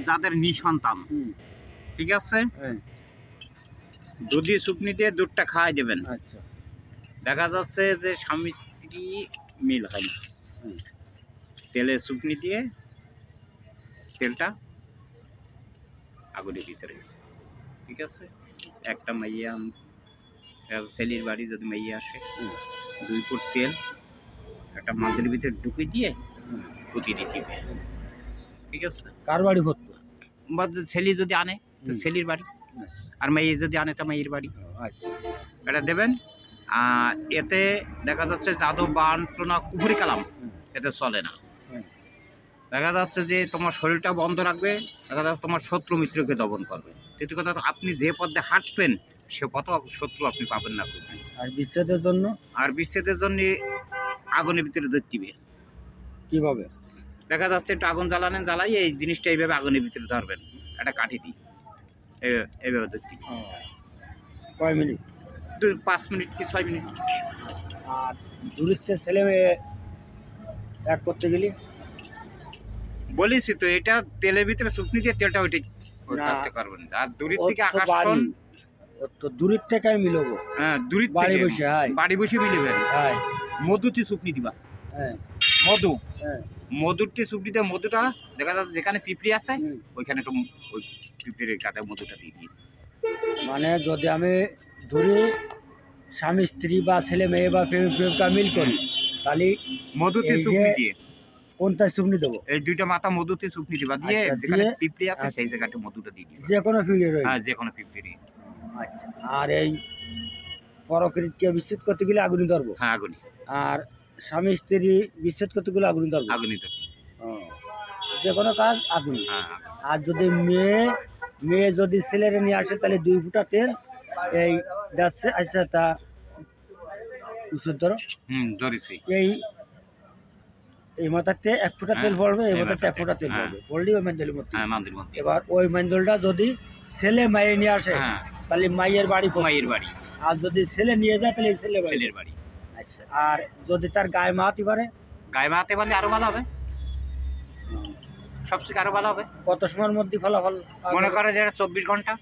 যাদের নিঃসন্তান, ঠিক আছে, হ্যাঁ, দুধি শুকনি দিয়ে দুধটা খাওয়াই দেবেন। আচ্ছা, দেখা যাচ্ছে যে স্বামী স্ত্রী মিল হয় না। হুম, তেলে শুকনি দিয়ে তেলটা আগুনের ভিতরে, ঠিক আছে, একটা মাইয়া ছেলের বাড়ি যদি মাইয়া আসে, হুম, 2 ফুট তেল একটা মাদের ভিতরে ঢুকে দিয়ে হুম। পুঁতি দিতে হবে, ঠিক আছে। কার বাড়ি ভর্তি? বা ছেলে যদি আনে তো হুম। ছেলের বাড়ি, আচ্ছা, আর মেয়ে যদি আনে তো মেয়ের বাড়ি, আচ্ছা, এটা দেবেন। আর এতে দেখা যাচ্ছে জাদু বান্টনা কুফরি কালাম হুম, এতে চলে না। হুম। দেখা যাচ্ছে যে তোমার শরীরটা বন্ধ রাখবে, দেখা যাচ্ছে তোমার শত্রু মিত্রকে দমন করবে। তৃতীয় কথা, আপনি যে পথে হাঁটবেন সে কত শত্রু আপনি পাবেন না খুঁজে। আর বিচ্ছেদের জন্য আর বিচ্ছেদের জন্য আগুনের ভিতরে ধরতিবে। কিভাবে? দেখা যাচ্ছে একটু আগুন জ্বালানেন, জ্বালাই এই জিনিসটা এইভাবে আগুনের ভিতরে ধরবেন, একটা কাঠি দিই এইভাবে ধরতিবে। ও, কয় মিনিট? 5 মিনিট কি 6 মিনিট। আর দূরত্বের ছেলে মেয়ে এক করতে গেলে? বলেছি তো, এটা তেলের ভিতরে শুকনি দিয়ে তেলটা ওইটা না, কাজটা করবেন। আর দূরের ওর থেকে তো আকর্ষণ, বাড়ি, ওর তো দূরের থেকে আমি মিলবো। হ্যাঁ দূরের বাড়ি থেকে বসে, হাই বাড়ি বসে মিলিবেন। হাই, মধুতে শুকনি দিবা, হ্যাঁ, মধু, হ্যাঁ, মধুরটি শুকনি দিয়ে মধুটা দেখা যাচ্ছে যেখানে পিঁপড়ি আছে হুম। ওইখানে একটু ওই পিঁপড়ির কাটা মধুটা দিয়ে দিই। মানে যদি আমি ধরি স্বামী স্ত্রী বা ছেলে মেয়ে বা প্রেমিক প্রেমিকা মিল করি, তাহলে মধুতে এই যে শুকনি দিয়ে কোনটা শুকনি দেবো? এই 2টা মাথা মধুতে শুকনি দিবা, দিয়ে আচ্ছা, যেখানে দিয়ে পিঁপড়ি আছে আচ্ছা, সেই জায়গাটা মধুটা দিয়ে দিবা। যে কোনো ফিরে রইল। হ্যাঁ যে কোনো পিঁপড়ি। আচ্ছা, আর এই পরকৃতকে বিচ্ছেদ করতে গেলে আগুনি ধরবো, হ্যাঁ আগুনি, আর স্বামী স্ত্রী বিচ্ছেদ করতে গেলে আগুনি ধরবো। আগুনি তো, ও, যে কোনো কাজ আগুনি। হ্যাঁ। আর যদি মেয়ে যদি ছেলেরে নিয়ে আসে তাহলে 2 ফুটা তেল এই যাচ্ছে। আচ্ছা, তা উচ্চর ধরো, ধরেছি। এই এই মাথাতে 1 ফুটা তেল হ্যাঁ, পড়বে, এই এই মাথাতে 1 মাথাতে, ফুটা তেল হ্যাঁ। পড়বে, পড়লেই ওই মেন্ডেলের মধ্যে। হ্যাঁ মান্দির মধ্যে। এবার ওই মেন্ডলটা যদি ছেলে মাইয়ে নিয়ে আসে হ্যাঁ তাহলে মাইয়ের বাড়ি পড়বে। মায়ের বাড়ি, আর যদি ছেলে নিয়ে যায় তাহলে ছেলে বাড়ি। ছেলের বাড়ি। আচ্ছা, আর যদি তার গায়ে মাহাতি পারে? গায়ে মাতে পারলে আরো ভালো হবে, সবথেকে আরো ভালো হবে। কত সময়ের মধ্যে ফলাফল পাওয়া মনে যাবে? করে যে 24 ঘন্টা।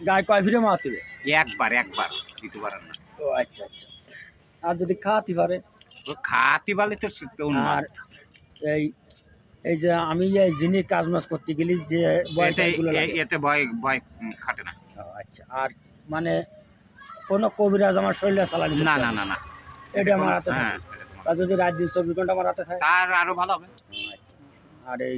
গায়ে কয় ফিরে মাহাতিবে? একবার দিতে পারেন না। ও আচ্ছা, আচ্ছা। আর যদি খাওয়াতে পারে? ও খাতি বলে তো আর এই এই যে আমি এই যিনি কাজ মাজ করতে গেলি যে বয়সগুলো লাগে, এতে ভয় ভয় খাটে না। ও আচ্ছা। আর মানে কোনো কবিরাজ আমার শরীরে চালানি না না না না, এটা আমার হাতে হ্যাঁ থাকে। আর যদি রাত দিন 24 ঘন্টা আমার হাতে থাকে? তার আরো ভালো হবে। ও আচ্ছা। আর এই